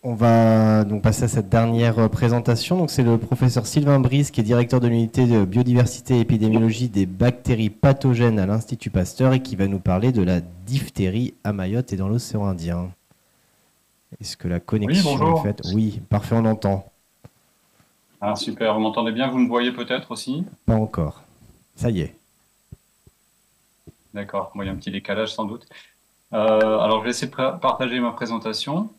On va donc passer à cette dernière présentation. Donc, c'est le professeur Sylvain Brice, qui est directeur de l'unité de biodiversité et épidémiologie des bactéries pathogènes à l'Institut Pasteur et qui va nous parler de la diphtérie à Mayotte et dans l'océan Indien. Est-ce que la Oui, connexion est bonjour. faite? Oui, parfait, on entend. Ah, super, vous m'entendez bien, vous me voyez peut-être aussi? Pas encore. Ça y est. D'accord, bon, il y a un petit décalage sans doute. Alors, je vais essayer de partager ma présentation.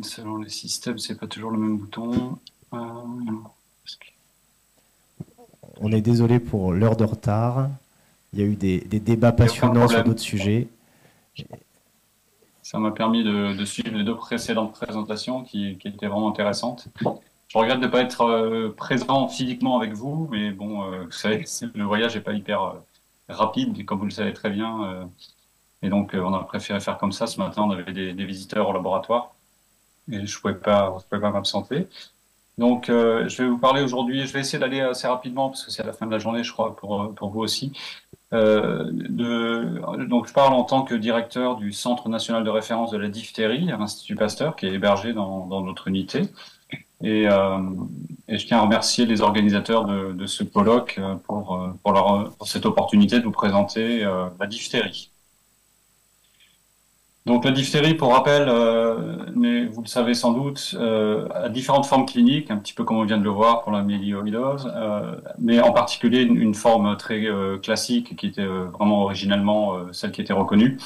Selon les systèmes, c'est pas toujours le même bouton. Euh, parce que On est désolé pour l'heure de retard. Il y a eu des débats Il n'y a aucun passionnants sur problème. d'autres sujets. Ça m'a permis de suivre les deux précédentes présentations qui étaient vraiment intéressantes. Je regrette de ne pas être présent physiquement avec vous, mais bon, vous savez, le voyage n'est pas hyper rapide, comme vous le savez très bien. Et donc, on a préféré faire comme ça. Ce matin, on avait des visiteurs au laboratoire et je pouvais pas m'absenter. Donc, je vais vous parler aujourd'hui. Je vais essayer d'aller assez rapidement parce que c'est à la fin de la journée, je crois, pour vous aussi. Donc, je parle en tant que directeur du Centre national de référence de la diphtérie à l'Institut Pasteur, qui est hébergé dans notre unité. Et, euh, et je tiens à remercier les organisateurs de ce colloque pour cette opportunité de vous présenter la diphtérie. Donc la diphtérie, pour rappel, mais vous le savez sans doute, a différentes formes cliniques, un petit peu comme on vient de le voir pour la myéloïdose, mais en particulier une forme très classique qui était vraiment originellement celle qui était reconnue,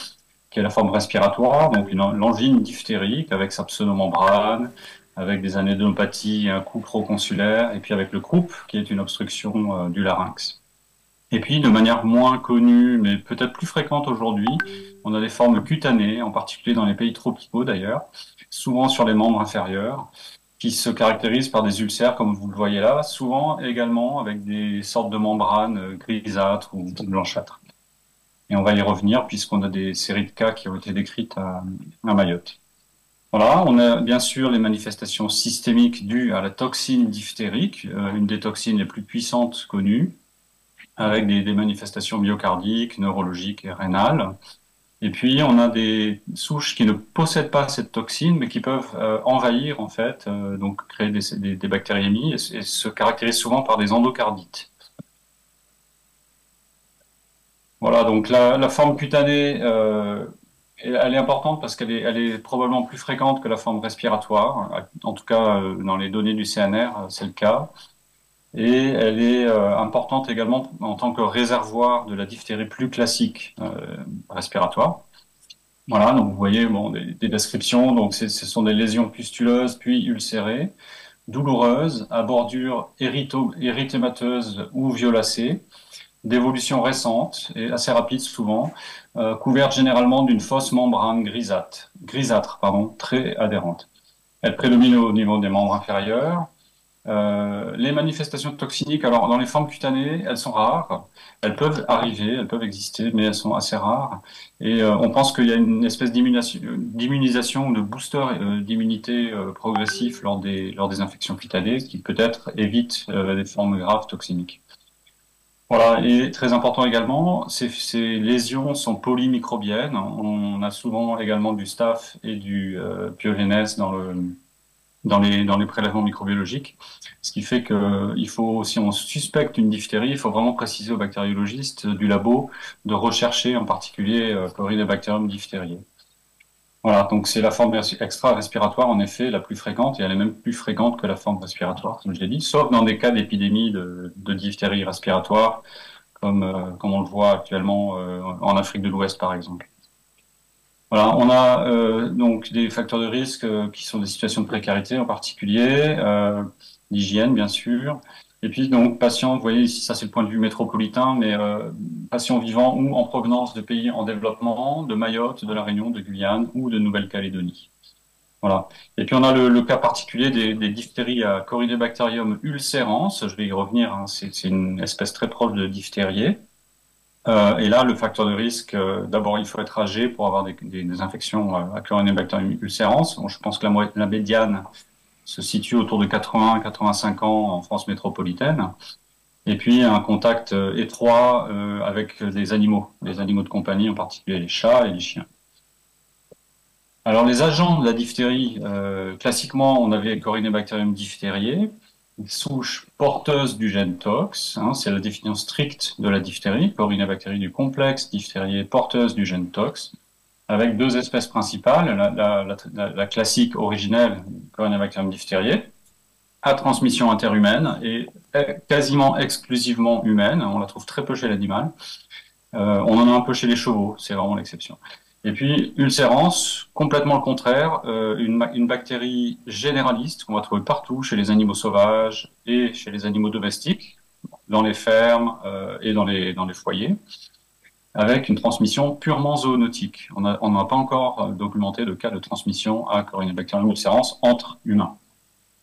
qui est la forme respiratoire, donc l'angine diphtérique avec sa pseudomembrane, avec des anédopathies, un cou proconsulaire, et puis avec le croup, qui est une obstruction du larynx. Et puis, de manière moins connue, mais peut-être plus fréquente aujourd'hui, on a des formes cutanées, en particulier dans les pays tropicaux d'ailleurs, souvent sur les membres inférieurs, qui se caractérisent par des ulcères, comme vous le voyez là, souvent également avec des sortes de membranes grisâtres ou blanchâtres. Et on va y revenir puisqu'on a des séries de cas qui ont été décrites à Mayotte. Voilà, on a bien sûr les manifestations systémiques dues à la toxine diphtérique, une des toxines les plus puissantes connues, avec des manifestations myocardiques, neurologiques et rénales. Et puis, on a des souches qui ne possèdent pas cette toxine, mais qui peuvent envahir, en fait, donc créer des bactériémies et se caractérisent souvent par des endocardites. Voilà, donc la forme cutanée, elle est importante parce elle est probablement plus fréquente que la forme respiratoire. En tout cas, dans les données du CNR, c'est le cas. Et elle est importante également en tant que réservoir de la diphtérie plus classique respiratoire. Voilà, donc vous voyez bon, des descriptions. Donc ce sont des lésions pustuleuses puis ulcérées, douloureuses, à bordure érythémateuse ou violacée, d'évolution récente et assez rapide souvent, couvertes généralement d'une fausse membrane grisâtre, pardon, très adhérente. Elle prédomine au niveau des membres inférieurs. Les manifestations toxiniques, alors dans les formes cutanées, elles sont rares. Elles peuvent arriver, elles peuvent exister, mais elles sont assez rares. Et on pense qu'il y a une espèce d'immunisation ou de booster d'immunité progressif lors des infections cutanées qui peut-être évite des formes graves toxiniques. Voilà, et très important également, ces lésions sont polymicrobiennes. On a souvent également du staph et du piogénèse dans les prélèvements microbiologiques. Ce qui fait que il faut, si on suspecte une diphtérie, il faut vraiment préciser aux bactériologistes du labo de rechercher en particulier Corynebacterium diphtheriae. Voilà, donc c'est la forme extra-respiratoire en effet la plus fréquente et elle est même plus fréquente que la forme respiratoire, comme je l'ai dit, sauf dans des cas d'épidémie de diphtérie respiratoire, comme on le voit actuellement en Afrique de l'Ouest par exemple. Voilà, on a donc des facteurs de risque qui sont des situations de précarité en particulier, l'hygiène bien sûr, et puis donc patients, vous voyez ici ça c'est le point de vue métropolitain, mais patients vivant ou en provenance de pays en développement, de Mayotte, de la Réunion, de Guyane ou de Nouvelle-Calédonie. Voilà. Et puis on a le cas particulier des diphtéries à Corynebacterium ulcerans, je vais y revenir, hein, c'est une espèce très proche de diphtérie. Et là, le facteur de risque, d'abord, il faut être âgé pour avoir des infections à Corynebacterium ulcerans. Bon, je pense que la médiane se situe autour de 80-85 ans en France métropolitaine. Et puis, un contact étroit avec des animaux de compagnie, en particulier les chats et les chiens. Alors, les agents de la diphtérie, classiquement, on avait Corynebacterium diphtheriae, une souche porteuse du gène TOX, hein, c'est la définition stricte de la diphtérie, Corynebactérie du complexe, diphtheriae porteuse du gène TOX, avec deux espèces principales, la classique originelle, Corynebacterium diphtheriae, à transmission interhumaine et quasiment exclusivement humaine, on la trouve très peu chez l'animal. On en a un peu chez les chevaux, c'est vraiment l'exception. Et puis, ulcérans, complètement le contraire, une bactérie généraliste qu'on va trouver partout chez les animaux sauvages et chez les animaux domestiques, dans les fermes et dans les foyers, avec une transmission purement zoonotique. On n'a pas encore documenté de cas de transmission à Corynebacterium ulcerans entre humains.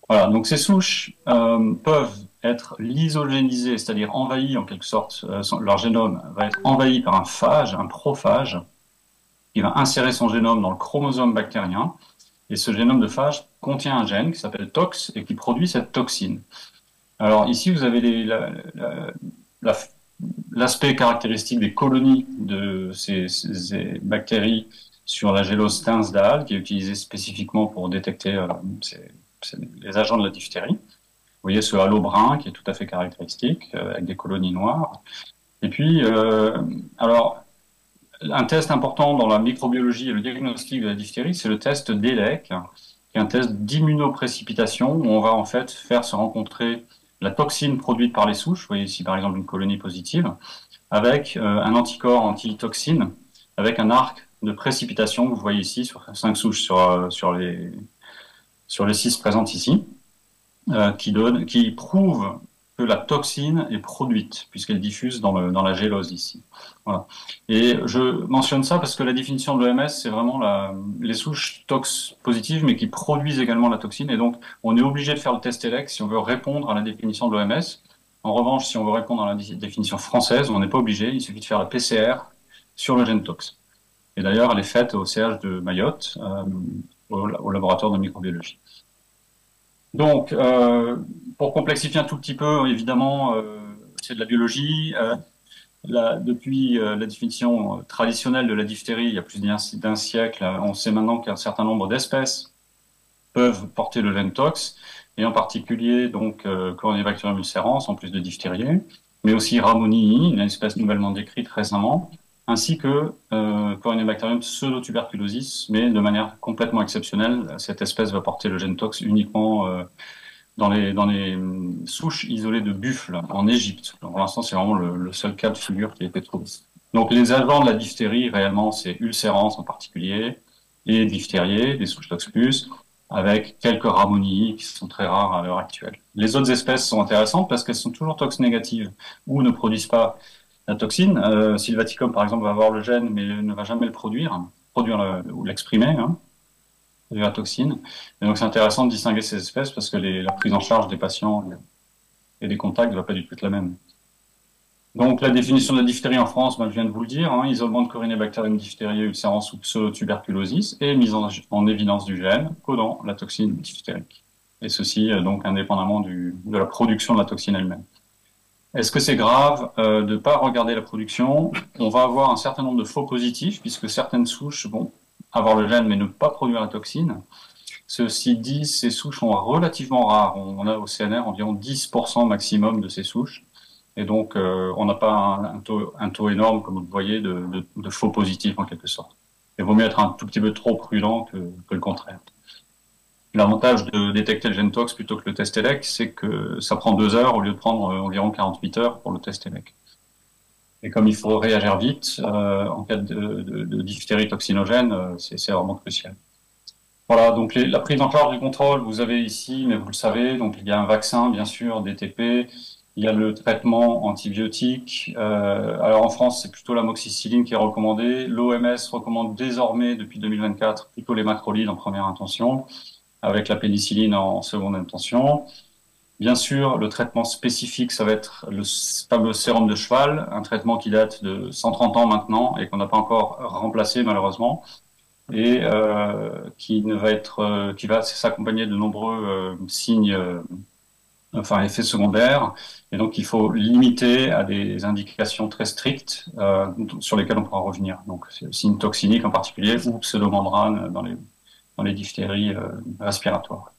Voilà, donc ces souches peuvent être lysogénisées, c'est-à-dire envahies en quelque sorte, leur génome va être envahi par un phage, un prophage, qui va insérer son génome dans le chromosome bactérien. Et ce génome de phage contient un gène qui s'appelle TOX et qui produit cette toxine. Alors ici, vous avez l'aspect caractéristique des colonies de ces bactéries sur la gélose Stensdahl, qui est utilisée spécifiquement pour détecter les agents de la diphtérie. Vous voyez ce halo brun qui est tout à fait caractéristique, avec des colonies noires. Et puis, alors, un test important dans la microbiologie et le diagnostic de la diphtérie, c'est le test d'ELEC, qui est un test d'immunoprécipitation où on va en fait faire se rencontrer la toxine produite par les souches, vous voyez ici par exemple une colonie positive, avec un anticorps anti-toxine, avec un arc de précipitation que vous voyez ici sur 5 souches sur les 6 présentes ici, qui prouve que la toxine est produite, puisqu'elle diffuse dans la gélose ici. Voilà. Et je mentionne ça parce que la définition de l'OMS, c'est vraiment les souches tox positives, mais qui produisent également la toxine. Et donc, on est obligé de faire le test ELEC si on veut répondre à la définition de l'OMS. En revanche, si on veut répondre à la définition française, on n'est pas obligé. Il suffit de faire la PCR sur le gène tox. Et d'ailleurs, elle est faite au CH de Mayotte, au laboratoire de microbiologie. Donc, pour complexifier un tout petit peu, évidemment, c'est de la biologie. Depuis la définition traditionnelle de la diphtérie, il y a plus d'un siècle, on sait maintenant qu'un certain nombre d'espèces peuvent porter le gène TOX, et en particulier donc Corynebacterium ulcerans, en plus de diphtérie, mais aussi Ramonii, une espèce nouvellement décrite récemment, ainsi que Corynebacterium pseudotuberculosis, mais de manière complètement exceptionnelle. Cette espèce va porter le gène TOX uniquement dans les souches isolées de buffles en Égypte. Pour l'instant, c'est vraiment le seul cas de figure qui a été trouvé. Donc, les agents de la diphtérie, réellement, c'est ulcerans en particulier, et diphthériés, des souches TOX+, avec quelques Ramonii qui sont très rares à l'heure actuelle. Les autres espèces sont intéressantes parce qu'elles sont toujours TOX négatives ou ne produisent pas la toxine. Sylvaticum, par exemple, va avoir le gène, mais ne va jamais le produire ou l'exprimer, hein, de la toxine. Et donc, c'est intéressant de distinguer ces espèces parce que la prise en charge des patients et des contacts ne va pas du tout être la même. Donc, la définition de la diphtérie en France, je viens de vous le dire, hein, isolement de Corynebacterium diphtheriae ulcerans ou pseudotuberculosis et mise en évidence du gène codant la toxine diphtérique. Et ceci, donc, indépendamment de la production de la toxine elle-même. Est-ce que c'est grave de ne pas regarder la production? On va avoir un certain nombre de faux positifs, puisque certaines souches vont avoir le gène mais ne pas produire la toxine. Ceci dit, ces souches sont relativement rares. On a au CNR environ 10% maximum de ces souches. Et donc, on n'a pas un taux énorme, comme vous le voyez, de faux positifs en quelque sorte. Il vaut mieux être un tout petit peu trop prudent que le contraire. L'avantage de détecter le gène TOX plutôt que le test ELEC, c'est que ça prend 2 heures au lieu de prendre environ 48 heures pour le test ELEC. Et comme il faut réagir vite, en cas de diphtérie toxinogène, c'est vraiment crucial. Voilà, donc la prise en charge du contrôle, vous avez ici, mais vous le savez, donc il y a un vaccin, bien sûr, DTP, il y a le traitement antibiotique. Alors en France, c'est plutôt l'amoxicilline qui est recommandée. L'OMS recommande désormais, depuis 2024, plutôt les macrolides en première intention, avec la pénicilline en seconde intention. Bien sûr, le traitement spécifique, ça va être le fameux sérum de cheval, un traitement qui date de 130 ans maintenant et qu'on n'a pas encore remplacé malheureusement, et qui va s'accompagner de nombreux signes enfin effets secondaires, et donc il faut limiter à des indications très strictes sur lesquelles on pourra revenir. Donc signes toxiniques en particulier ou pseudomembrane dans les diphtéries respiratoires.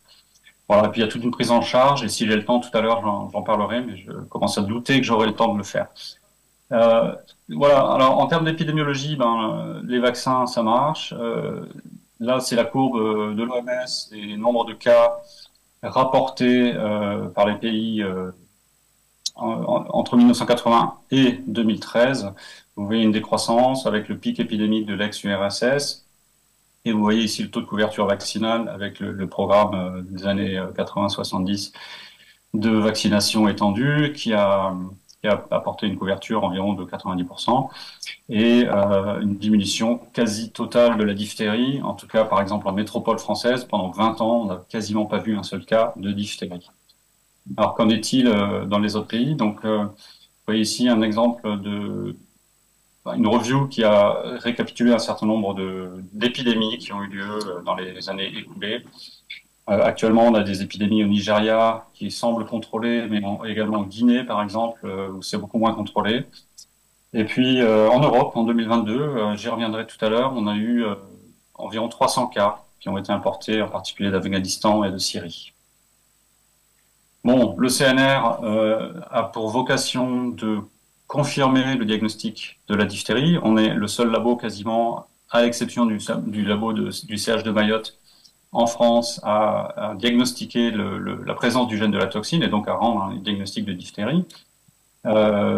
Voilà, et puis il y a toute une prise en charge, et si j'ai le temps tout à l'heure, j'en parlerai, mais je commence à douter que j'aurai le temps de le faire. Euh, voilà, alors en termes d'épidémiologie, les vaccins, ça marche. Là, c'est la courbe de l'OMS, des nombres de cas rapportés par les pays entre 1980 et 2013. Vous voyez une décroissance avec le pic épidémique de l'ex-URSS. Et vous voyez ici le taux de couverture vaccinale avec le programme des années 80-70 de vaccination étendue qui a apporté une couverture environ de 90% et une diminution quasi totale de la diphtérie. En tout cas, par exemple, en métropole française, pendant 20 ans, on n'a quasiment pas vu un seul cas de diphtérie. Alors, qu'en est-il dans les autres pays? Donc, vous voyez ici un exemple une review qui a récapitulé un certain nombre d'épidémies qui ont eu lieu dans les années écoulées. Actuellement, on a des épidémies au Nigeria qui semblent contrôlées, mais également en Guinée, par exemple, où c'est beaucoup moins contrôlé. Et puis, en Europe, en 2022, j'y reviendrai tout à l'heure, on a eu environ 300 cas qui ont été importés, en particulier d'Afghanistan et de Syrie. Bon, le CNR a pour vocation de confirmer le diagnostic de la diphtérie. On est le seul labo quasiment, à l'exception du labo du CH de Mayotte, en France, à diagnostiquer la présence du gène de la toxine et donc à rendre un diagnostic de diphtérie.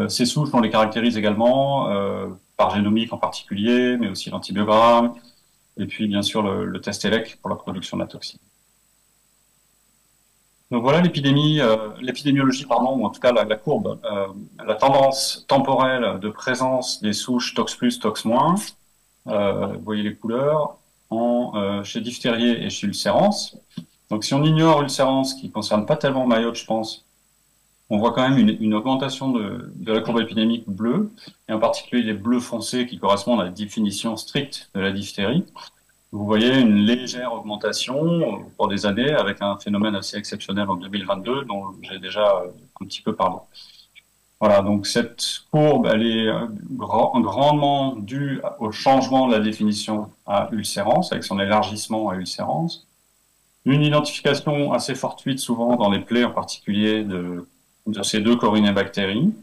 Ces souches, on les caractérise également par génomique en particulier, mais aussi l'antibiogramme, et puis bien sûr le test ELEC pour la production de la toxine. Donc voilà l'épidémiologie, pardon, ou en tout cas la courbe, la tendance temporelle de présence des souches tox+, tox-. Vous voyez les couleurs chez Diphtérie et chez Ulcérans. Donc si on ignore Ulcérans, qui ne concerne pas tellement Mayotte, je pense, on voit quand même une augmentation de la courbe épidémique bleue, et en particulier les bleus foncés qui correspondent à la définition stricte de la diphtérie. Vous voyez une légère augmentation au cours des années avec un phénomène assez exceptionnel en 2022 dont j'ai déjà un petit peu parlé. Voilà, donc cette courbe, elle est grandement due au changement de la définition à ulcérans, avec son élargissement à ulcérans. Une identification assez fortuite souvent dans les plaies, en particulier de ces deux corinébactéries,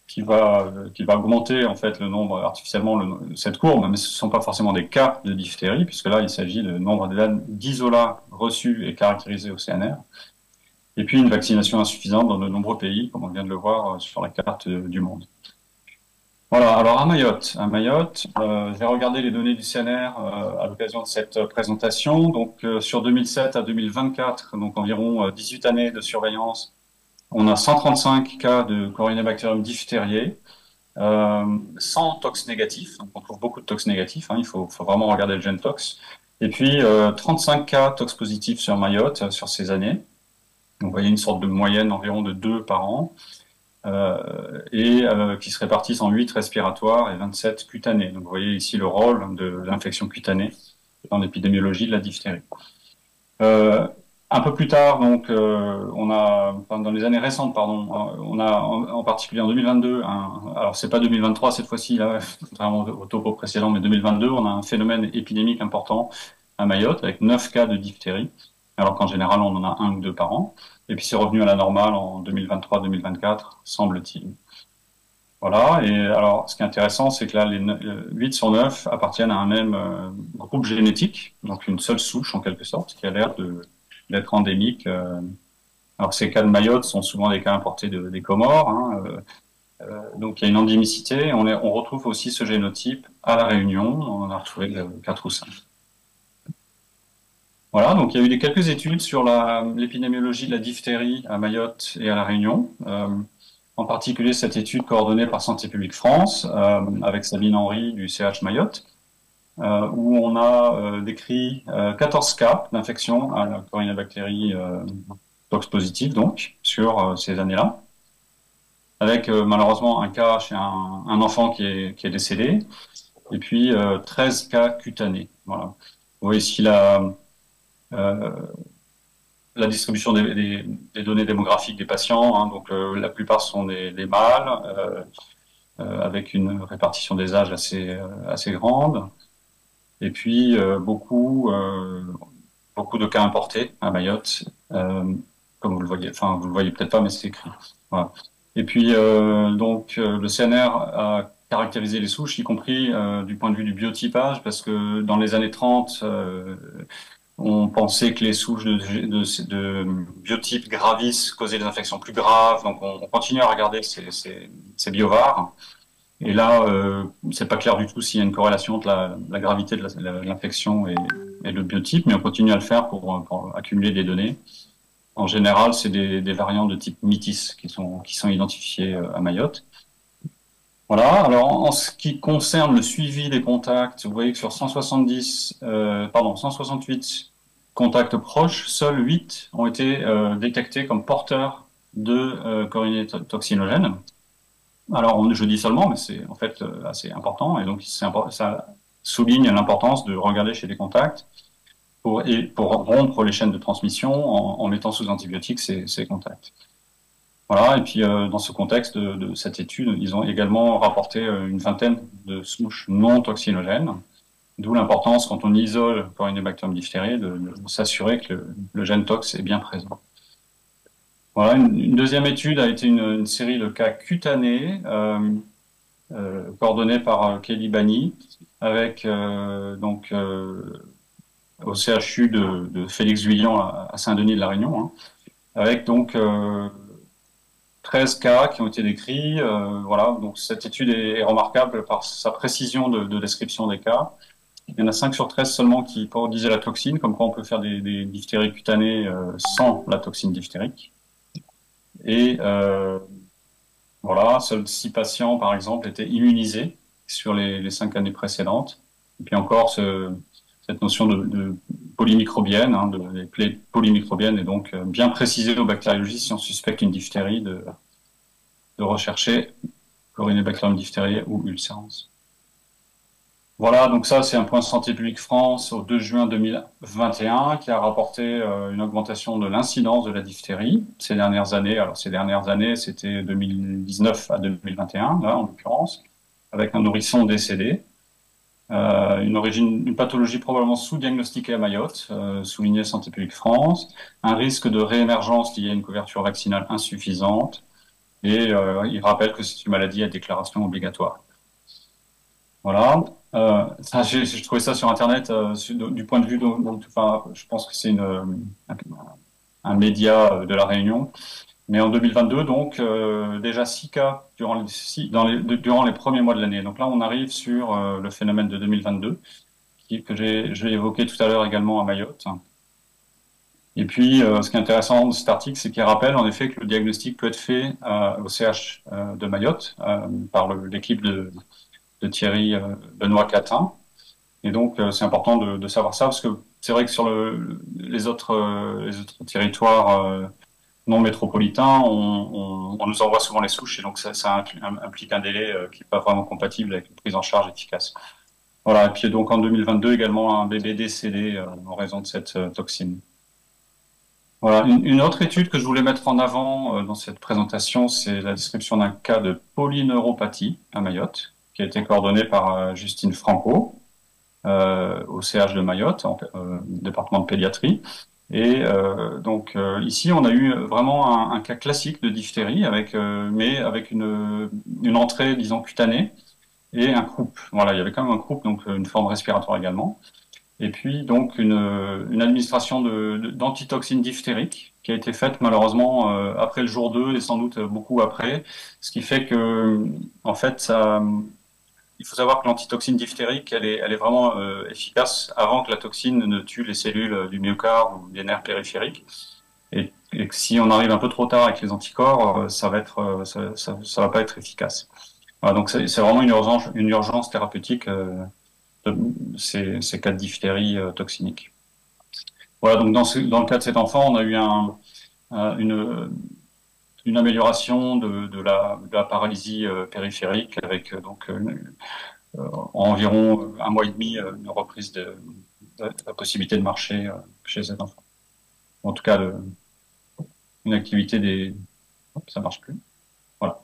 qui va augmenter en fait le nombre artificiellement cette courbe, mais ce ne sont pas forcément des cas de diphtérie, puisque là il s'agit de nombre d'isolats reçus et caractérisés au CNR. Et puis une vaccination insuffisante dans de nombreux pays, comme on vient de le voir sur la carte du monde. Voilà, alors à Mayotte, j'ai regardé les données du CNR à l'occasion de cette présentation. Donc sur 2007 à 2024, donc environ 18 années de surveillance, on a 135 cas de Corynebacterium diphtheriae, sans tox négatif. Donc on trouve beaucoup de tox négatifs, hein, il faut vraiment regarder le gène tox. Et puis 35 cas tox positifs sur Mayotte sur ces années. Donc, vous voyez une sorte de moyenne environ de 2 par an, qui se répartissent en 8 respiratoires et 27 cutanés. Donc vous voyez ici le rôle de l'infection cutanée dans l'épidémiologie de la diphtérie. Un peu plus tard, donc, dans les années récentes, pardon, on a en particulier en 2022, alors c'est pas 2023 cette fois-ci, là, contrairement au topo précédent, mais 2022, on a un phénomène épidémique important à Mayotte avec 9 cas de diphtérie, alors qu'en général on en a 1 ou 2 par an. Et puis c'est revenu à la normale en 2023-2024, semble-t-il. Voilà, et alors ce qui est intéressant, c'est que là, les 8 sur 9 appartiennent à un même groupe génétique, donc une seule souche en quelque sorte, qui a l'air d'être endémique. Alors ces cas de Mayotte sont souvent des cas importés des Comores, hein, donc il y a une endémicité. On retrouve aussi ce génotype à La Réunion, on en a retrouvé 4 ou 5. Voilà, donc il y a eu quelques études sur l'épidémiologie de la diphtérie à Mayotte et à La Réunion. En particulier cette étude coordonnée par Santé publique France, avec Sabine Henry du CH Mayotte, où on a décrit 14 cas d'infection à la Corynebactérie tox positive, donc, sur ces années-là, avec malheureusement un cas chez un enfant qui est décédé, et puis 13 cas cutanés. Voilà. Vous voyez ici la distribution des données démographiques des patients. Hein, donc la plupart sont des mâles, avec une répartition des âges assez grande. Et puis beaucoup de cas importés à Mayotte, comme vous le voyez. Enfin, vous le voyez peut-être pas, mais c'est écrit. Voilà. Et puis le CNR a caractérisé les souches, y compris du point de vue du biotypage, parce que dans les années 30, on pensait que les souches de biotype gravis causaient des infections plus graves, donc on continue à regarder ces biovars. Et là, c'est pas clair du tout s'il y a une corrélation entre la gravité de l'infection et le biotype, mais on continue à le faire pour accumuler des données. En général, c'est des variants de type MITIS qui sont identifiés à Mayotte. Voilà. Alors, en ce qui concerne le suivi des contacts, vous voyez que sur 168 contacts proches, seuls 8 ont été détectés comme porteurs de corinée toxinogène. Alors, je dis seulement, mais c'est en fait assez important, et donc ça souligne l'importance de regarder chez les contacts pour rompre les chaînes de transmission en mettant sous antibiotiques ces contacts. Voilà, et puis dans ce contexte de cette étude, ils ont également rapporté une vingtaine de souches non toxinogènes, d'où l'importance, quand on isole Corynebacterium diphtheriae, de s'assurer que le gène tox est bien présent. Voilà, une deuxième étude a été une série de cas cutanés coordonnés par Kelly Bani, avec au CHU de Félix Vuillan à Saint-Denis de la Réunion, hein, avec donc 13 cas qui ont été décrits. Voilà, donc cette étude est remarquable par sa précision de description des cas. Il y en a 5 sur 13 seulement qui disaient la toxine, comme quoi on peut faire des diphtéries cutanées sans la toxine diphtérique. Et voilà, seuls 6 patients, par exemple, étaient immunisés sur les 5 années précédentes. Et puis encore, cette notion de polymicrobienne, hein, des plaies polymicrobiennes, est donc bien précisée aux bactériologistes si on suspecte une diphtérie, de rechercher Corynebacterium diphtheriae ou ulcerans. Voilà, donc ça, c'est un point Santé publique France au 2 juin 2021 qui a rapporté une augmentation de l'incidence de la diphtérie ces dernières années. Alors, ces dernières années, c'était 2019 à 2021, là, en l'occurrence, avec un nourrisson décédé. Une pathologie probablement sous-diagnostiquée à Mayotte, soulignée Santé publique France, un risque de réémergence lié à une couverture vaccinale insuffisante, et il rappelle que c'est une maladie à déclaration obligatoire. Voilà. J'ai trouvé ça sur Internet du point de vue enfin, je pense que c'est un média de la Réunion. Mais en 2022, donc déjà 6 cas durant les premiers mois de l'année. Donc là, on arrive sur le phénomène de 2022 que je vais évoquer tout à l'heure également à Mayotte. Et puis, ce qui est intéressant de cet article, c'est qu'il rappelle en effet que le diagnostic peut être fait au CH de Mayotte par l'équipe de Thierry Benoît Catin. Et donc, c'est important de savoir ça parce que c'est vrai que sur les autres territoires non métropolitains, on nous envoie souvent les souches et donc ça implique un délai qui n'est pas vraiment compatible avec une prise en charge efficace. Voilà. Et puis donc en 2022 également un bébé décédé en raison de cette toxine. Voilà. Une autre étude que je voulais mettre en avant dans cette présentation, c'est la description d'un cas de polyneuropathie à Mayotte, qui a été coordonné par Justine Franco au CH de Mayotte, département de pédiatrie. Et ici, on a eu vraiment un cas classique de diphtérie, mais avec une entrée, disons, cutanée et un croup. Voilà, il y avait quand même un croup, donc une forme respiratoire également. Et puis donc une administration d'antitoxine diphtérique qui a été faite malheureusement après le jour 2 et sans doute beaucoup après, ce qui fait que en fait il faut savoir que l'antitoxine diphtérique elle est vraiment efficace avant que la toxine ne tue les cellules du myocarde ou des nerfs périphériques. Et que si on arrive un peu trop tard avec les anticorps, ça va pas être efficace. Voilà, donc c'est vraiment une urgence thérapeutique. Ces cas de diphtérie toxinique. Voilà, donc dans le cas de cet enfant, on a eu une amélioration de la paralysie périphérique avec en environ un mois et demi une reprise de la possibilité de marcher chez cet enfant. en tout cas une activité des... Hop, ça marche plus. Voilà.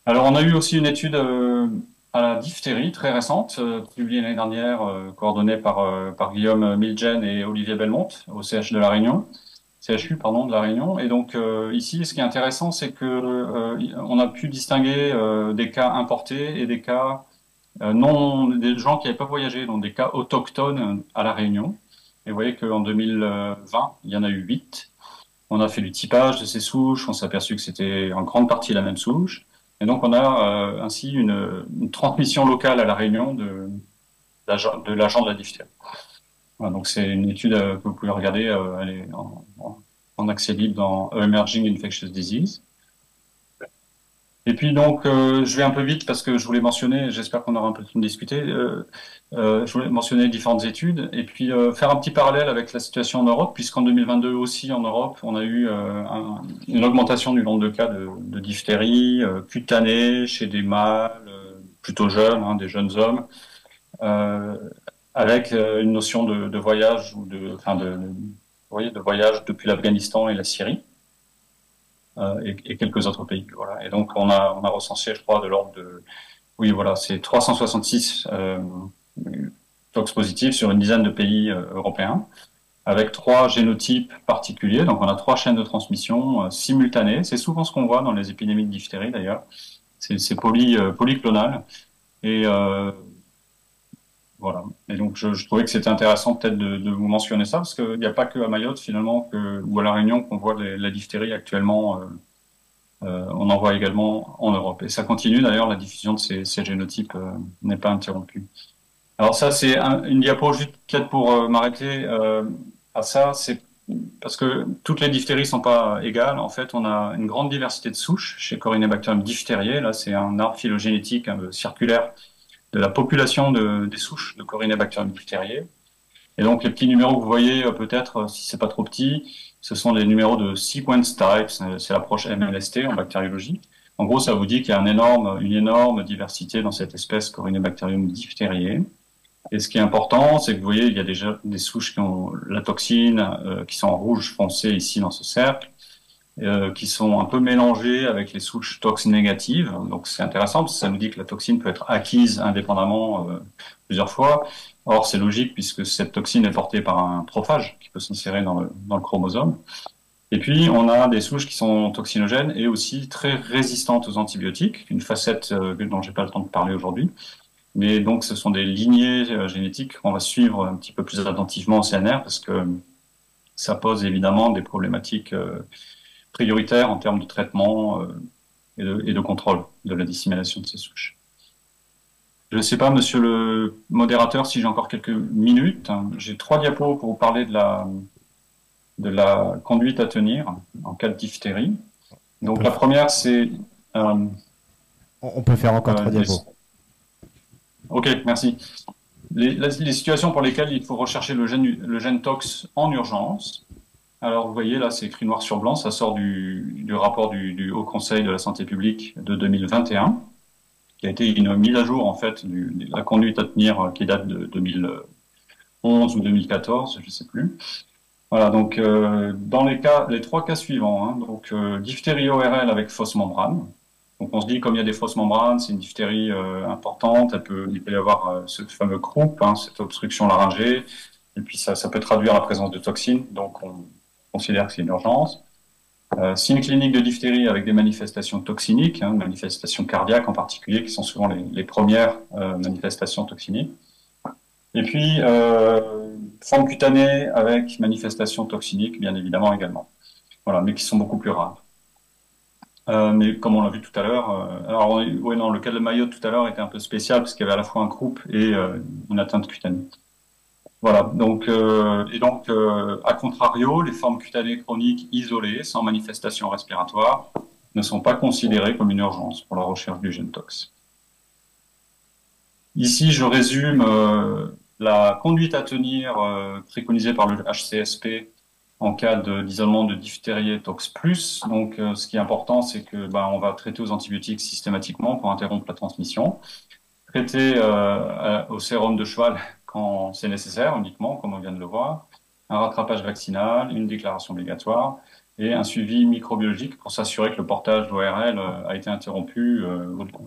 Alors, on a eu aussi une étude à la diphtérie très récente, publiée l'année dernière, coordonnée par Guillaume Milgen et Olivier Belmont au CH de la Réunion, CHU, pardon, de la Réunion. Et donc, ici, ce qui est intéressant, c'est que on a pu distinguer des cas importés et des cas non, des gens qui n'avaient pas voyagé, donc des cas autochtones à la Réunion. Et vous voyez qu'en 2020, il y en a eu 8. On a fait du typage de ces souches, on s'est aperçu que c'était en grande partie la même souche. Et donc, on a ainsi une transmission locale à la Réunion de l'agent de la diphtérie. Voilà, donc, c'est une étude que vous pouvez regarder, elle est en accès libre dans Emerging Infectious Disease. Et puis donc, je vais un peu vite parce que je voulais mentionner, j'espère qu'on aura un peu de temps de discuter, je voulais mentionner différentes études et puis faire un petit parallèle avec la situation en Europe, puisqu'en 2022 aussi en Europe, on a eu une augmentation du nombre de cas de diphtérie cutanée chez des mâles plutôt jeunes, hein, des jeunes hommes, euh, avec une notion de voyage ou enfin vous voyez, de voyage depuis l'Afghanistan et la Syrie. Et quelques autres pays. Voilà. Et donc on a recensé, je crois, de l'ordre de, oui, voilà, c'est 366 tox positifs sur une dizaine de pays européens, avec 3 génotypes particuliers. Donc on a 3 chaînes de transmission simultanées. C'est souvent ce qu'on voit dans les épidémies de diphtérie d'ailleurs. C'est polyclonal. Et voilà. Et donc je trouvais que c'était intéressant peut-être de vous mentionner ça, parce qu'il n'y a pas que à Mayotte finalement ou à La Réunion qu'on voit la diphtérie actuellement. On en voit également en Europe. Et ça continue d'ailleurs, la diffusion de ces génotypes n'est pas interrompue. Alors ça, c'est une diapo juste peut-être pour m'arrêter à ça. C'est parce que toutes les diphtéries sont pas égales. En fait, on a une grande diversité de souches chez Corynebacterium diphtheriae. Là, c'est un arbre phylogénétique circulaire de la population des souches de Corynebacterium diphtheriae. Et donc, les petits numéros que vous voyez, peut-être, si c'est pas trop petit, ce sont des numéros de sequence types, c'est l'approche MLST en bactériologie. En gros, ça vous dit qu'il y a une énorme diversité dans cette espèce Corynebacterium diphtheriae. Et ce qui est important, c'est que vous voyez, il y a déjà des souches qui ont la toxine, qui sont en rouge foncé ici dans ce cercle, qui sont un peu mélangées avec les souches tox négatives. Donc c'est intéressant parce que ça nous dit que la toxine peut être acquise indépendamment plusieurs fois. Or, c'est logique puisque cette toxine est portée par un prophage qui peut s'insérer dans le chromosome. Et puis, on a des souches qui sont toxinogènes et aussi très résistantes aux antibiotiques, une facette dont j'ai pas le temps de parler aujourd'hui. Mais donc, ce sont des lignées génétiques qu'on va suivre un petit peu plus attentivement au CNR parce que ça pose évidemment des problématiques prioritaires en termes de traitement et de contrôle de la dissémination de ces souches. Je ne sais pas, monsieur le modérateur, si j'ai encore quelques minutes. J'ai 3 diapos pour vous parler de la conduite à tenir en cas de diphtérie. Donc la première, c'est... On peut faire encore 3 diapos. Ok, merci. Les situations pour lesquelles il faut rechercher le gène TOX en urgence. Alors vous voyez, là, c'est écrit noir sur blanc, ça sort du rapport du Haut Conseil de la Santé publique de 2021, qui a été une mise à jour, en fait, de la conduite à tenir qui date de 2011 ou 2014, je ne sais plus. Voilà, donc dans les 3 cas suivants, hein, donc diphtérie ORL avec fausse membrane. Donc on se dit, comme il y a des fausses membranes, c'est une diphtérie importante, il peut y avoir ce fameux croup, hein, cette obstruction laryngée, et puis ça peut traduire la présence de toxines, donc on considère que c'est une urgence. Signe clinique de diphtérie avec des manifestations toxiniques, hein, manifestations cardiaques en particulier, qui sont souvent les premières manifestations toxiniques. Et puis, forme cutanée avec manifestations toxiniques, bien évidemment également. Voilà, mais qui sont beaucoup plus rares. Mais comme on l'a vu tout à l'heure, alors ouais, non, le cas de Mayotte tout à l'heure était un peu spécial parce qu'il y avait à la fois un croup et une atteinte cutanée. Voilà, donc à contrario, les formes cutanées chroniques isolées, sans manifestation respiratoire, ne sont pas considérées comme une urgence pour la recherche du gène tox. Ici, je résume la conduite à tenir préconisée par le HCSP en cas d'isolement de diphtérie tox plus. Donc, ce qui est important, c'est que on va traiter aux antibiotiques systématiquement pour interrompre la transmission, traiter au sérum de cheval quand c'est nécessaire uniquement, comme on vient de le voir, un rattrapage vaccinal, une déclaration obligatoire et un suivi microbiologique pour s'assurer que le portage d'ORL a été interrompu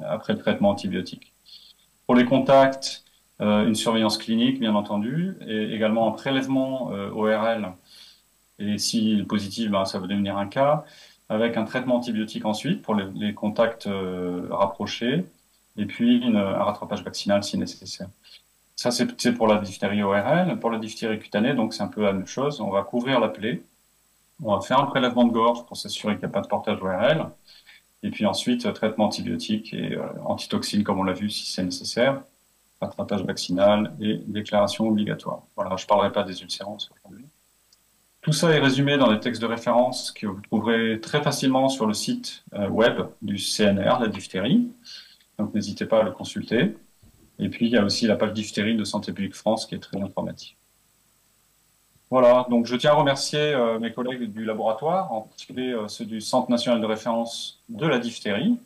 après le traitement antibiotique. Pour les contacts, une surveillance clinique, bien entendu, et également un prélèvement ORL. Et si est positif, ben, ça va devenir un cas, avec un traitement antibiotique ensuite pour les contacts rapprochés, et puis un rattrapage vaccinal si nécessaire. Ça, c'est pour la diphtérie ORL. Pour la diphtérie cutanée, donc c'est un peu la même chose. On va couvrir la plaie, on va faire un prélèvement de gorge pour s'assurer qu'il n'y a pas de portage ORL, et puis ensuite traitement antibiotique et antitoxine comme on l'a vu si c'est nécessaire, rattrapage vaccinal et déclaration obligatoire. Voilà, je ne parlerai pas des ulcérances aujourd'hui. Tout ça est résumé dans des textes de référence que vous trouverez très facilement sur le site web du CNR, la diphtérie. Donc n'hésitez pas à le consulter. Et puis il y a aussi la page diphtérie de Santé publique France qui est très informative. Voilà, donc je tiens à remercier mes collègues du laboratoire, en particulier ceux du Centre national de référence de la diphtérie,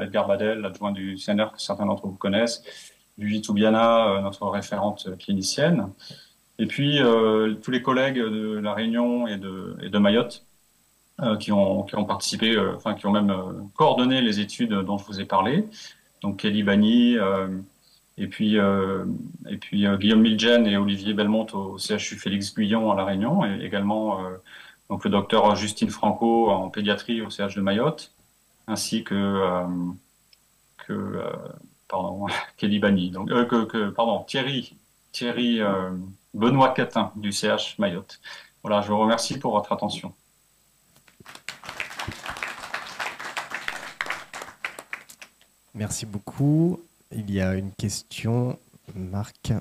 Edgar Badel, l'adjoint du CNR que certains d'entre vous connaissent, Julie Toubiana, notre référente clinicienne, et puis tous les collègues de La Réunion et de Mayotte qui ont participé, enfin qui ont même coordonné les études dont je vous ai parlé. Donc Kelly Bani, Guillaume Milgen et Olivier Belmont au CHU Félix Guyon à La Réunion, et également donc le docteur Justine Franco en pédiatrie au CH de Mayotte, ainsi que pardon, Kelly Bani, donc pardon, Thierry Benoît Catin du CH Mayotte. Voilà, je vous remercie pour votre attention. Merci beaucoup. Il y a une question, Marc.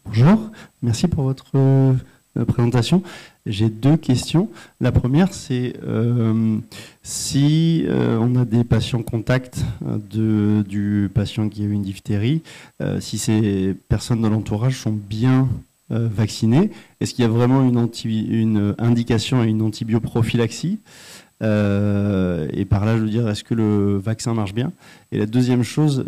Bonjour, merci pour votre présentation. J'ai deux questions. La première, c'est si on a des patients contacts du patient qui a eu une diphtérie, si ces personnes de l'entourage sont bien vaccinées, est-ce qu'il y a vraiment une indication à une antibioprophylaxie et par là, je veux dire, est-ce que le vaccin marche bien? Et la deuxième chose,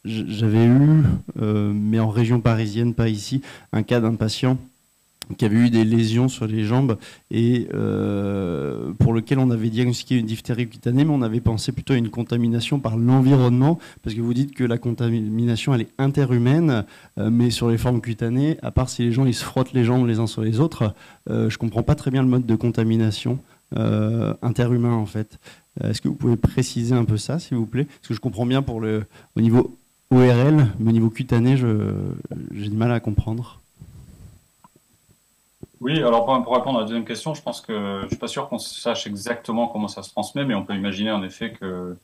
j'avais eu, mais en région parisienne, pas ici, un cas d'un patient qui avait eu des lésions sur les jambes et pour lequel on avait diagnostiqué une diphtérie cutanée, mais on avait pensé plutôt à une contamination par l'environnement, parce que vous dites que la contamination, elle est interhumaine, mais sur les formes cutanées, à part si les gens ils se frottent les jambes les uns sur les autres, je comprends pas très bien le mode de contamination interhumain en fait. Est-ce que vous pouvez préciser un peu ça, s'il vous plaît? Parce que je comprends bien au niveau ORL, mais au niveau cutané, j'ai du mal à comprendre. Oui, alors pour répondre à la deuxième question, je pense que je suis pas sûr qu'on sache exactement comment ça se transmet, mais on peut imaginer en effet que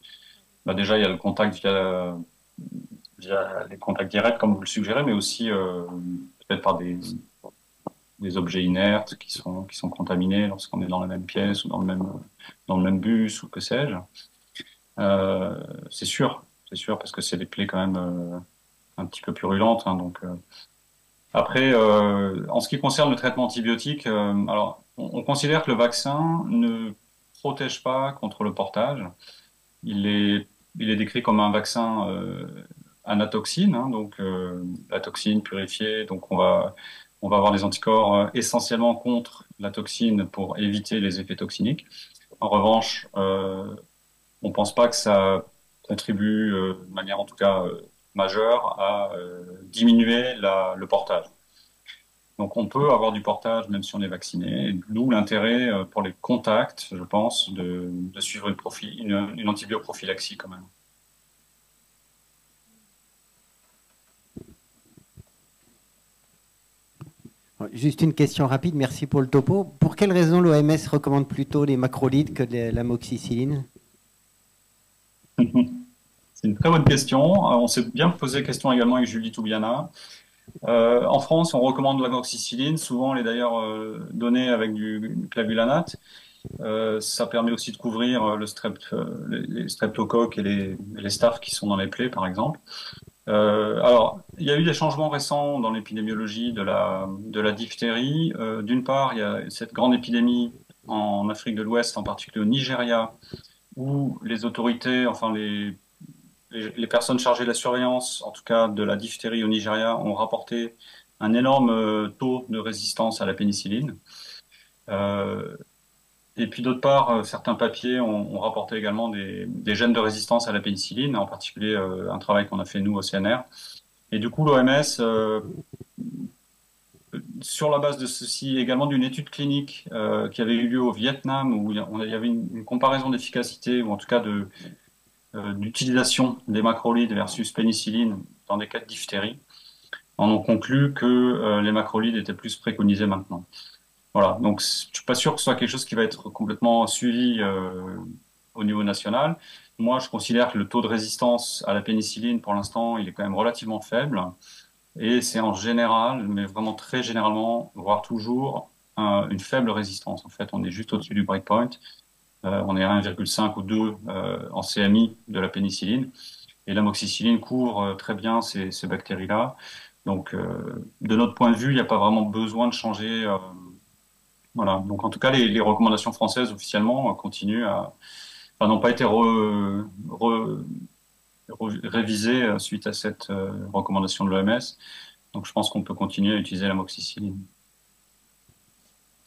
bah déjà il y a le contact via les contacts directs comme vous le suggérez, mais aussi peut-être par des objets inertes qui sont contaminés lorsqu'on est dans la même pièce ou dans le même bus ou que sais-je. C'est sûr, parce que c'est des plaies quand même un petit peu purulentes, hein, donc. Après, en ce qui concerne le traitement antibiotique, alors on considère que le vaccin ne protège pas contre le portage. Il est, il est décrit comme un vaccin anatoxine, hein, donc la toxine purifiée. Donc on va avoir des anticorps essentiellement contre la toxine pour éviter les effets toxiniques. En revanche, on pense pas que ça contribue de manière en tout cas majeure à diminuer le portage. Donc on peut avoir du portage même si on est vacciné, d'où l'intérêt pour les contacts, je pense, de suivre une antibioprophylaxie quand même. Juste une question rapide, merci pour le topo. Pour quelle raison l'OMS recommande plutôt les macrolides que l'amoxicilline? C'est une très bonne question. On s'est bien posé la question également avec Julie Toubiana. En France, on recommande l'amoxicilline. Souvent, elle est d'ailleurs donnée avec du clavulanate. Ça permet aussi de couvrir les streptocoques et les staphes qui sont dans les plaies, par exemple. Alors, il y a eu des changements récents dans l'épidémiologie de la diphtérie. D'une part, il y a cette grande épidémie en Afrique de l'Ouest, en particulier au Nigeria, où les autorités, enfin les personnes chargées de la surveillance, en tout cas de la diphtérie au Nigeria, ont rapporté un énorme taux de résistance à la pénicilline. Euh, et puis d'autre part, certains papiers ont rapporté également des gènes de résistance à la pénicilline, en particulier un travail qu'on a fait nous au CNR. Et du coup, l'OMS, sur la base de ceci, également d'une étude clinique qui avait eu lieu au Vietnam, où il y avait une comparaison d'efficacité, ou en tout cas d'utilisation des macrolides versus pénicilline dans des cas de diphtérie, on a conclu que les macrolides étaient plus préconisés maintenant. Voilà, donc je suis pas sûr que ce soit quelque chose qui va être complètement suivi au niveau national. Moi, je considère que le taux de résistance à la pénicilline, pour l'instant, il est quand même relativement faible. Et c'est en général, mais vraiment très généralement, voire toujours, une faible résistance. En fait, on est juste au-dessus du breakpoint. On est à 1,5 ou 2 en CMI de la pénicilline. Et l'amoxicilline couvre très bien ces bactéries-là. Donc, de notre point de vue, il n'y a pas vraiment besoin de changer. Voilà. Donc, en tout cas, les recommandations françaises officiellement continuent enfin, n'ont pas été révisées suite à cette recommandation de l'OMS. Donc, je pense qu'on peut continuer à utiliser l'amoxicilline.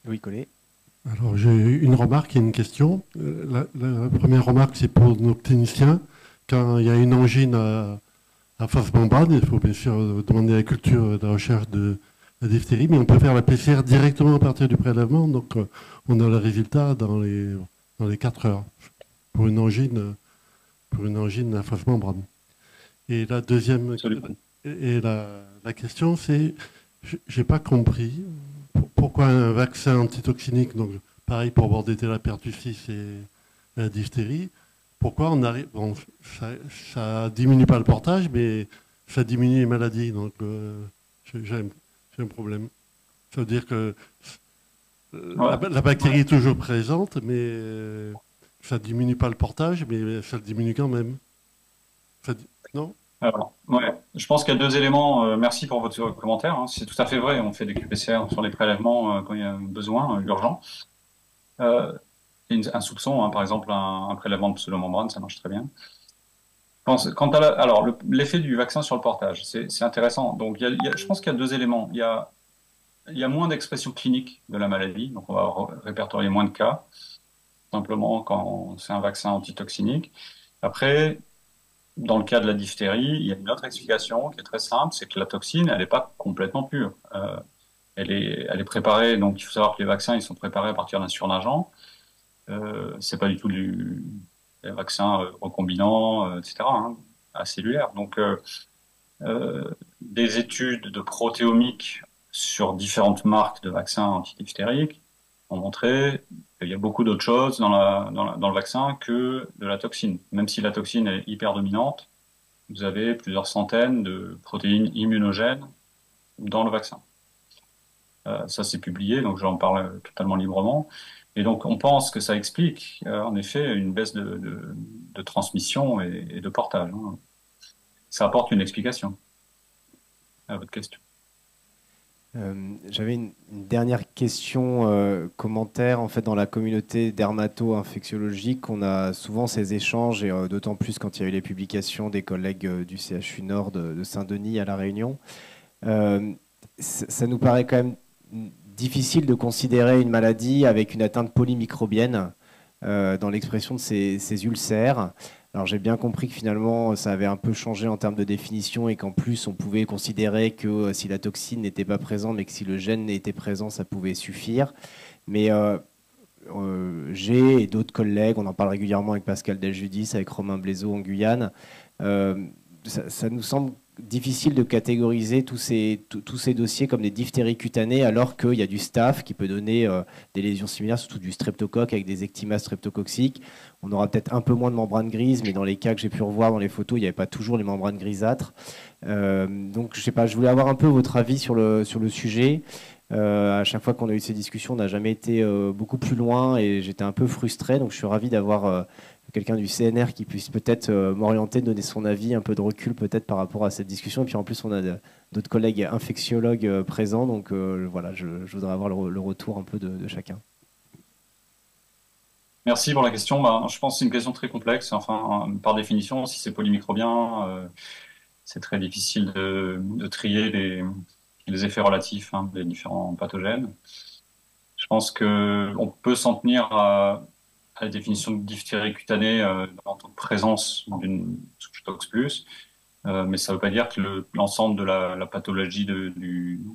Louis Collet. Alors, j'ai une remarque et une question. La première remarque, c'est pour nos cliniciens. Quand il y a une angine à face membrane, il faut bien sûr demander à la culture de la recherche de la diphtérie, mais on peut faire la PCR directement à partir du prélèvement, donc on a le résultat dans les 4 heures pour une angine à face membrane. Et la deuxième la question, c'est, j'ai pas compris pourquoi un vaccin antitoxinique, donc pareil pour Bordetella pertussis et la diphtérie, pourquoi on arrive, bon, ça diminue pas le portage, mais ça diminue les maladies, donc j'ai un problème. Ça veut dire que la bactérie est toujours présente, mais ça diminue pas le portage, mais ça le diminue quand même. Non? Alors, ouais, je pense qu'il y a deux éléments. Merci pour votre commentaire, hein. C'est tout à fait vrai. On fait des QPCR sur les prélèvements quand il y a besoin urgent. Un soupçon, hein, par exemple, un prélèvement de pseudomembrane, ça marche très bien. Quant à alors, l'effet du vaccin sur le portage, c'est intéressant. Donc, je pense qu'il y a deux éléments. Il y a moins d'expression clinique de la maladie, donc on va répertorier moins de cas, simplement quand c'est un vaccin antitoxinique. Après, dans le cas de la diphtérie, il y a une autre explication qui est très simple, c'est que la toxine, elle n'est pas complètement pure. Elle est préparée, donc il faut savoir que les vaccins, ils sont préparés à partir d'un surnageant. C'est pas du tout des vaccins recombinants, etc., hein, acellulaires. Donc, des études de protéomique sur différentes marques de vaccins antidiphtériques ont montré qu'il y a beaucoup d'autres choses dans le vaccin que de la toxine. Même si la toxine est hyper dominante, vous avez plusieurs centaines de protéines immunogènes dans le vaccin. Ça, c'est publié, donc j'en parle totalement librement. Et donc, on pense que ça explique, en effet, une baisse de transmission et de portage, hein. Ça apporte une explication à votre question. J'avais une dernière question, commentaire. En fait, dans la communauté dermato-infectiologique, on a souvent ces échanges, et d'autant plus quand il y a eu les publications des collègues du CHU Nord de Saint-Denis à La Réunion. Ça nous paraît quand même difficile de considérer une maladie avec une atteinte polymicrobienne dans l'expression de ces ulcères. Alors j'ai bien compris que finalement ça avait un peu changé en termes de définition et qu'en plus on pouvait considérer que si la toxine n'était pas présente mais que si le gène était présent ça pouvait suffire. Mais j'ai et d'autres collègues, on en parle régulièrement avec Pascal Deljudis, avec Romain Blaiseau en Guyane, ça nous semble difficile de catégoriser tous ces dossiers comme des diphtéries cutanées alors qu'il y a du staph qui peut donner des lésions similaires, surtout du streptocoque avec des ectymas streptococciques. On aura peut-être un peu moins de membranes grises, mais dans les cas que j'ai pu revoir dans les photos, il n'y avait pas toujours les membranes grisâtres. Donc je sais pas, je voulais avoir un peu votre avis sur le sujet. À chaque fois qu'on a eu ces discussions, on n'a jamais été beaucoup plus loin et j'étais un peu frustré. Donc je suis ravi d'avoir quelqu'un du CNR qui puisse peut-être m'orienter, donner son avis, un peu de recul peut-être par rapport à cette discussion. Et puis en plus, on a d'autres collègues infectiologues présents. Donc voilà, je voudrais avoir le retour un peu de chacun. Merci pour la question. Ben, je pense que c'est une question très complexe. Enfin, par définition, si c'est polymicrobien, c'est très difficile de trier les effets relatifs des différents pathogènes. Je pense que on peut s'en tenir à la définition de diphtérie cutanée en tant que présence d'une souche tox plus, mais ça ne veut pas dire que l'ensemble de la pathologie de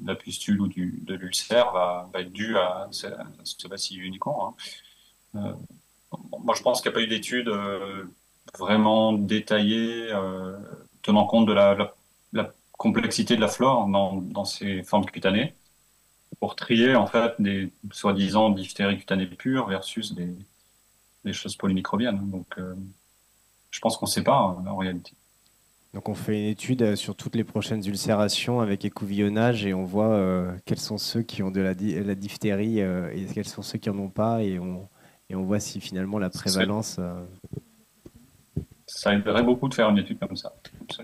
la pustule ou de l'ulcère va être due à ce bacille uniquement. Moi, je pense qu'il n'y a pas eu d'études vraiment détaillées tenant compte de la complexité de la flore dans ces formes cutanées pour trier en fait des soi-disant diphtéries cutanées pures versus des choses polymicrobiennes. Donc, je pense qu'on ne sait pas en réalité. Donc on fait une étude sur toutes les prochaines ulcérations avec écouvillonnage et on voit quels sont ceux qui ont de la diphtérie et quels sont ceux qui n'en ont pas et on voit si finalement la prévalence... Ça aiderait beaucoup de faire une étude comme ça.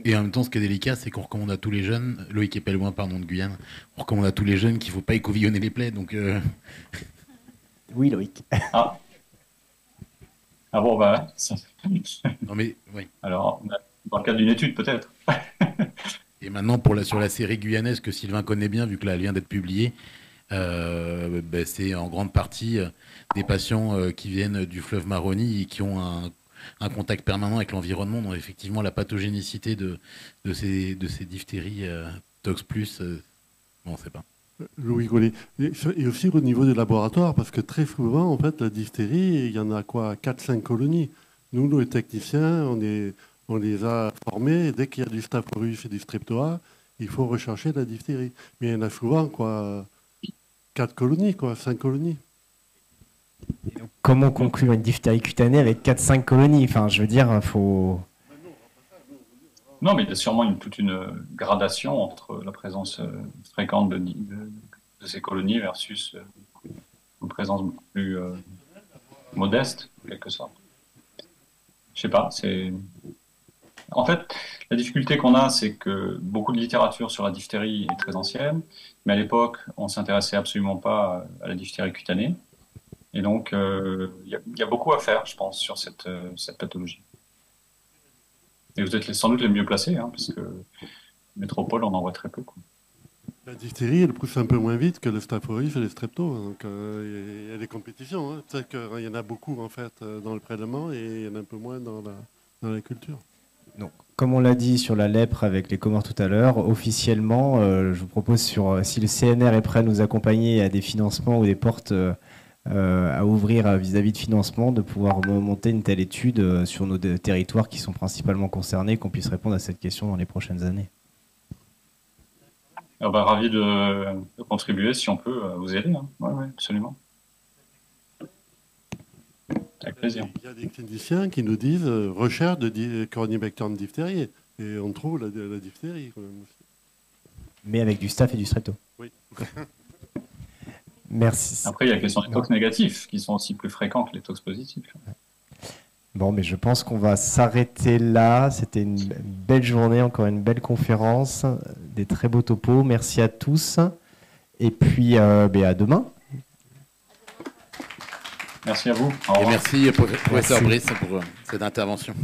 Et en même temps, ce qui est délicat, c'est qu'on recommande à tous les jeunes, Loïc Epelloin, pardon, de Guyane, on recommande à tous les jeunes qu'il ne faut pas écouvillonner les plaies. Donc, Oui, Loïc. Ah bon, bah... non mais, oui. Alors, dans le cadre d'une étude, peut-être. Et maintenant, sur la série guyanaise que Sylvain connaît bien, vu que là, elle vient d'être publiée, c'est en grande partie des patients qui viennent du fleuve Maroni et qui ont un contact permanent avec l'environnement, donc effectivement la pathogénicité de ces diphtéries tox plus, on ne sait pas. Louis Gaulet. Et aussi au niveau des laboratoires, parce que très souvent, en fait, la diphtérie, il y en a quoi, 4-5 colonies. Nous, les techniciens, on les a formés. Dès qu'il y a du Staph aureus et du streptoa, il faut rechercher la diphtérie. Mais il y en a souvent, quoi, 4 colonies, quoi, 5 colonies. Et donc, comment conclure une diphtérie cutanée avec 4-5 colonies? Enfin, je veux dire, il faut... Non, mais il y a sûrement toute une gradation entre la présence fréquente de ces colonies versus une présence beaucoup plus modeste, en quelque sorte. Je sais pas, En fait, la difficulté qu'on a, c'est que beaucoup de littérature sur la diphtérie est très ancienne, mais à l'époque, on s'intéressait absolument pas à la diphtérie cutanée. Et donc, il y a beaucoup à faire, je pense, sur cette pathologie. Et vous êtes sans doute les mieux placés, parce que métropole, on en voit très peu. Quoi. La diphtérie, elle pousse un peu moins vite que le Staph aureus et les streptos. Donc, il y a des compétitions. Peut-être qu'il y en a beaucoup, en fait, dans le prélèvement et il y en a un peu moins dans la culture. Donc, comme on l'a dit sur la lèpre avec les comores tout à l'heure, officiellement, je vous propose, si le CNR est prêt à nous accompagner à des financements ou des portes à ouvrir vis-à-vis de financement, de pouvoir monter une telle étude sur nos territoires qui sont principalement concernés, qu'on puisse répondre à cette question dans les prochaines années. Ravi de contribuer si on peut vous aider. Oui, absolument. Avec plaisir. Il y a des cliniciens qui nous disent recherche de Corynebacter diphtérie et on trouve la diphtérie quand même aussi. Mais avec du staph et du strepto. Oui. Merci. Après, il y a la question des tox négatifs qui sont aussi plus fréquents que les tox positifs. Bon, mais je pense qu'on va s'arrêter là. C'était une belle journée, encore une belle conférence, des très beaux topos. Merci à tous. Et puis, à demain. Merci à vous. Et merci, professeur Brice, pour cette intervention.